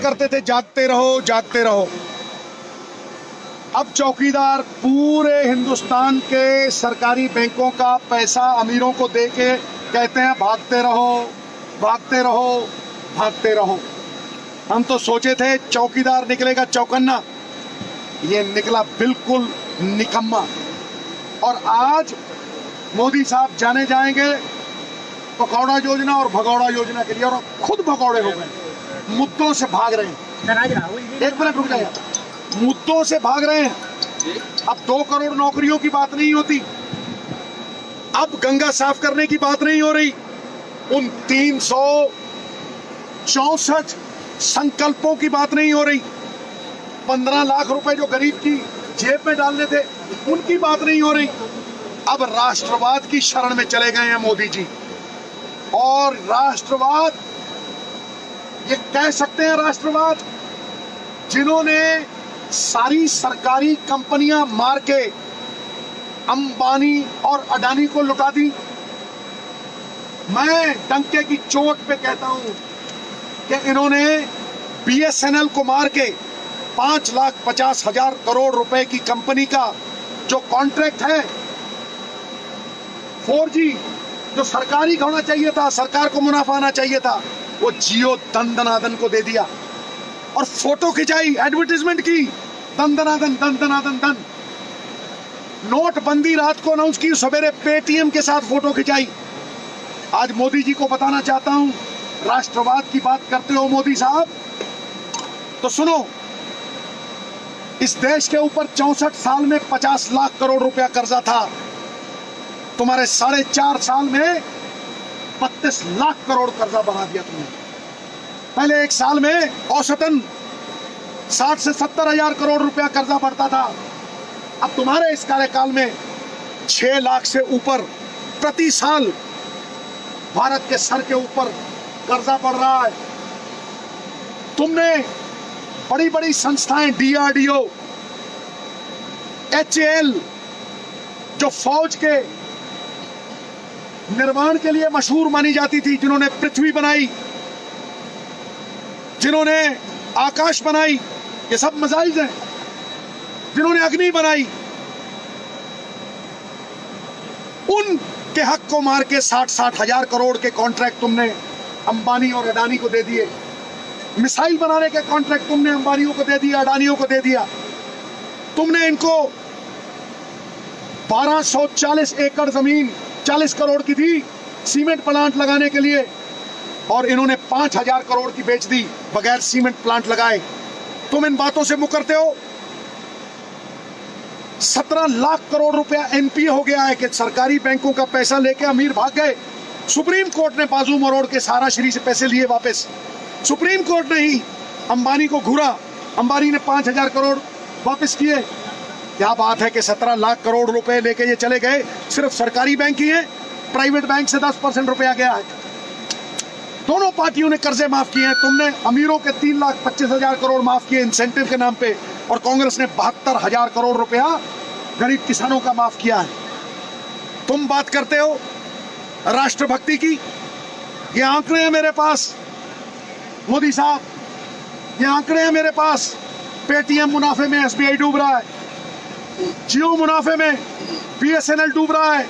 करते थे जागते रहो जागते रहो। अब चौकीदार पूरे हिंदुस्तान के सरकारी बैंकों का पैसा अमीरों को दे के कहते हैं भागते रहो भागते रहो भागते रहो। हम तो सोचे थे चौकीदार निकलेगा चौकन्ना, ये निकला बिल्कुल निकम्मा। और आज मोदी साहब जाने जाएंगे पकौड़ा योजना और भगौड़ा योजना के लिए, और खुद भगौड़े हो गए, मुद्दों से भाग रहे हैं। एक मिनट रुक जाइए, मुद्दों से भाग रहे हैं। अब 2 करोड़ नौकरियों की बात नहीं होती, अब गंगा साफ करने की बात नहीं हो रही, उन 364 संकल्पों की बात नहीं हो रही, 15 लाख रुपए जो गरीब की जेब में डालने थे उनकी बात नहीं हो रही। अब राष्ट्रवाद की शरण में चले गए हैं मोदी जी। और राष्ट्रवाद, ये कह सकते हैं राष्ट्रवाद, जिन्होंने सारी सरकारी कंपनियां मार के अंबानी और अडानी को लुटा दी। मैं डंके की चोट पे कहता हूं कि इन्होंने बीएसएनएल को मार के 5,50,000 करोड़ रुपए की कंपनी का जो कॉन्ट्रैक्ट है 4G जो सरकारी होना चाहिए था, सरकार को मुनाफा आना चाहिए था, वो जियो दंदनादन को दे दिया। और फोटो खिंचाई, एडवर्टाइजमेंट की, दंदनादन दंदनादन दन। नोटबंदी रात को अनाउंस की, सवेरे पेटीएम के साथ फोटो खिंचाई। आज मोदी जी को बताना चाहता हूं, राष्ट्रवाद की बात करते हो मोदी साहब, तो सुनो, इस देश के ऊपर 64 साल में 50 लाख करोड़ रुपया कर्जा था। तुम्हारे 4.5 साल में 32 लाख करोड़ कर्जा बढ़ा दिया तुमने। पहले एक साल में औसतन 60 से 70 हजार करोड़ रुपया कर्जा बढ़ता था। अब तुम्हारे इस कार्यकाल में 6 लाख से ऊपर प्रति साल भारत के सर के ऊपर कर्जा बढ़ रहा है। तुमने बड़ी बड़ी संस्थाएं, DRDO, HAL, जो फौज के निर्माण के लिए मशहूर मानी जाती थी, जिन्होंने पृथ्वी बनाई, जिन्होंने आकाश बनाई, ये सब मिसाइल्स हैं, जिन्होंने अग्नि बनाई, उनके हक को मार के 60-60 हजार करोड़ के कॉन्ट्रैक्ट तुमने अंबानी और अडानी को दे दिए। मिसाइल बनाने के कॉन्ट्रैक्ट तुमने अंबानियों को दे दिया, अडानियों को दे दिया। तुमने इनको 1240 एकड़ जमीन 40 करोड़ की थी सीमेंट प्लांट लगाने के लिए, और इन्होंने 5,000 करोड़ की बेच दी बगैर सीमेंट प्लांट लगाए। तुम इन बातों से मुकरते हो। 17 लाख करोड़ रुपया NPA हो गया है कि सरकारी बैंकों का पैसा लेके अमीर भाग गए। सुप्रीम कोर्ट ने बाजू मरोड़ के सारा श्री से पैसे लिए वापस। सुप्रीम कोर्ट ने ही अंबानी को घूरा, अंबानी ने 5,000 करोड़ वापस किए। क्या बात है कि 17 लाख करोड़ रुपए लेके ये चले गए। सिर्फ सरकारी बैंक ही है, प्राइवेट बैंक से 10% रुपया गया है। दोनों पार्टियों ने कर्जे माफ किए हैं। तुमने अमीरों के 3,25,000 करोड़ माफ किए इंसेंटिव के नाम पे, और कांग्रेस ने 72,000 करोड़ रुपया गरीब किसानों का माफ किया है। तुम बात करते हो राष्ट्रभक्ति की, ये आंकड़े हैं मेरे पास मोदी साहब, ये आंकड़े हैं मेरे पास। पेटीएम मुनाफे में SBI डूब रहा है, जियो मुनाफे में BSNL डूब रहा है,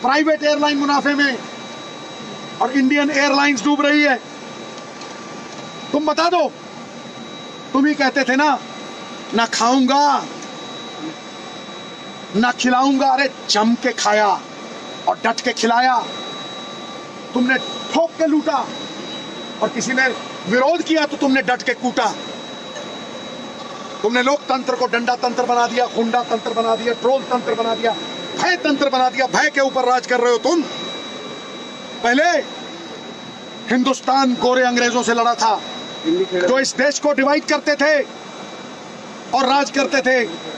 प्राइवेट एयरलाइन मुनाफे में और इंडियन एयरलाइंस डूब रही है। तुम बता दो, तुम ही कहते थे ना खाऊंगा ना खिलाऊंगा। अरे जम के खाया और डट के खिलाया। तुमने ठोक के लूटा, और किसी ने विरोध किया तो तुमने डट के कूटा। तुमने लोकतंत्र को डंडा तंत्र बना दिया, गुंडा तंत्र बना दिया, ट्रोल तंत्र बना दिया, भय तंत्र बना दिया। भय के ऊपर राज कर रहे हो तुम। पहले हिंदुस्तान गोरे अंग्रेजों से लड़ा था, जो इस देश को डिवाइड करते थे और राज करते थे।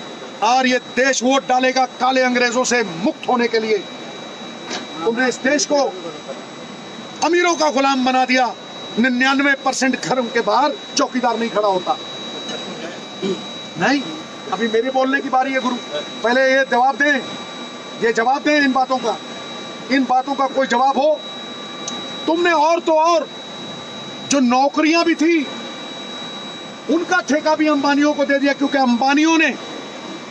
और ये देश वोट डालेगा काले अंग्रेजों से मुक्त होने के लिए। तुमने इस देश को अमीरों का गुलाम बना दिया। 99% घर के बाहर चौकीदार नहीं खड़ा होता। नहीं, अभी मेरे बोलने की बारी है गुरु। पहले ये जवाब दें, ये जवाब दें इन बातों का। इन बातों का कोई जवाब हो। तुमने और तो और जो नौकरियां भी थी उनका ठेका भी अंबानियों को दे दिया, क्योंकि अंबानियों ने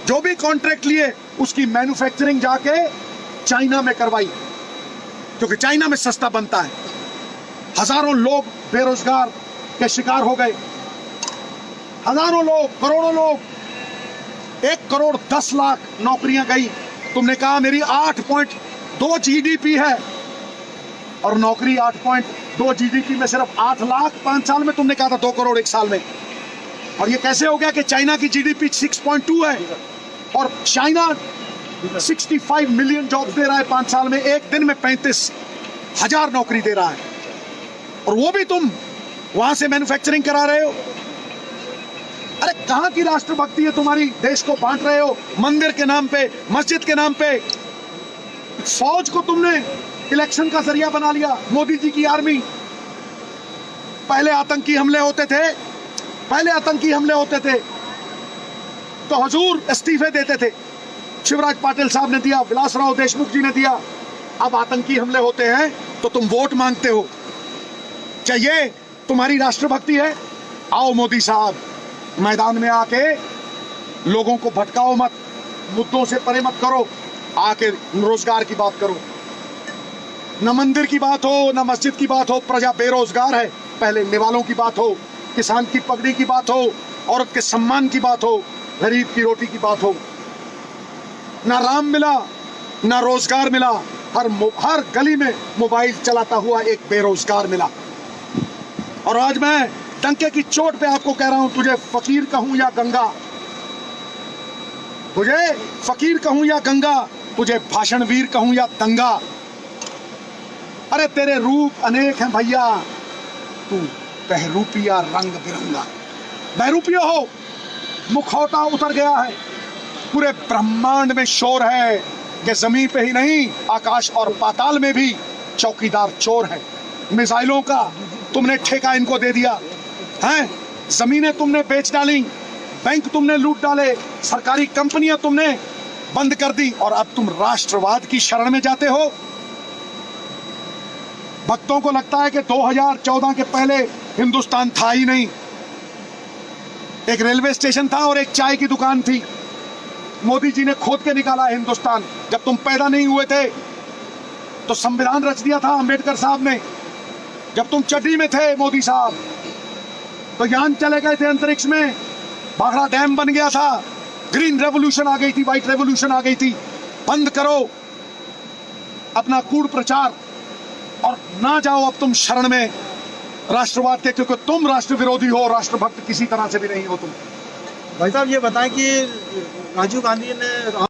जो भी कॉन्ट्रैक्ट लिए उसकी मैन्युफैक्चरिंग जाके चाइना में करवाई, क्योंकि चाइना में सस्ता बनता है। हजारों लोग बेरोजगार के शिकार हो गए, हजारों लोग, करोड़ों लोग, 1,10,00,000 नौकरियां गई। तुमने कहा मेरी 8.2 जीडीपी है, और नौकरी 8.2 जीडीपी में सिर्फ 8 लाख 5 साल में, तुमने कहा था 2 करोड़ 1 साल में। और ये कैसे हो गया कि चाइना की जीडीपी 6.2 है और चाइना 65 मिलियन जॉब दे रहा है 5 साल में, एक दिन में 35,000 नौकरी दे रहा है, और वो भी तुम वहां से मैन्युफैक्चरिंग करा रहे हो। अरे कहां की राष्ट्रभक्ति है तुम्हारी? देश को बांट रहे हो मंदिर के नाम पे, मस्जिद के नाम पे। फौज को तुमने इलेक्शन का जरिया बना लिया, मोदी जी की आर्मी। पहले आतंकी हमले होते थे तो हुजूर इस्तीफे देते थे, शिवराज पाटिल साहब ने दिया, विलासराव देशमुख जी ने दिया। अब आतंकी हमले होते हैं तो तुम वोट मांगते हो। क्या ये तुम्हारी राष्ट्रभक्ति है? आओ मोदी साहब, मैदान में आके लोगों को भटकाओ मत, मुद्दों से परे मत करो, आके रोजगार की बात करो। न मंदिर की बात हो, न मस्जिद की बात हो, प्रजा बेरोजगार है। पहले निवालों की बात हो, किसान की पगड़ी की बात हो, औरत के सम्मान की बात हो, गरीब की रोटी की बात हो। ना राम मिला, ना रोजगार मिला, हर गली में मोबाइल चलाता हुआ एक बेरोजगार मिला। और आज मैं डंके की चोट पे आपको कह रहा हूं, तुझे फकीर कहूं या गंगा, तुझे फकीर कहूं या गंगा, तुझे भाषण वीर कहूं या दंगा। अरे तेरे रूप अनेक हैं भैया, तू बहरूपिया रंग बिरंगा। बहरूपिया हो, मुखौटा उतर गया है, पूरे ब्रह्मांड में शोर है कि जमीन पे ही नहीं, आकाश और पाताल में भी चौकीदार चोर है। मिसाइलों का तुमने ठेका इनको दे दिया है, जमीनें तुमने बेच डाली, बैंक तुमने लूट डाले, सरकारी कंपनियां तुमने बंद कर दी, और अब तुम राष्ट्रवाद की शरण में जाते हो। भक्तों को लगता है कि 2014 के पहले हिंदुस्तान था ही नहीं। एक रेलवे स्टेशन था और एक चाय की दुकान थी। मोदी जी ने खोद के निकाला हिंदुस्तान। जब तुम पैदा नहीं हुए थे तो संविधान रच दिया था अंबेडकर साहब ने। जब तुम चड्डी में थे मोदी साहब, तो यान चले गए थे अंतरिक्ष में, भाखड़ा डैम बन गया था, ग्रीन रेवोल्यूशन आ गई थी, व्हाइट रेवोल्यूशन आ गई थी। बंद करो अपना कूड़ प्रचार और ना जाओ अब तुम शरण में राष्ट्रवाद के, क्योंकि तुम राष्ट्र विरोधी हो, राष्ट्रभक्त किसी तरह से भी नहीं हो तुम। भाई साहब ये बताएं कि राजीव गांधी ने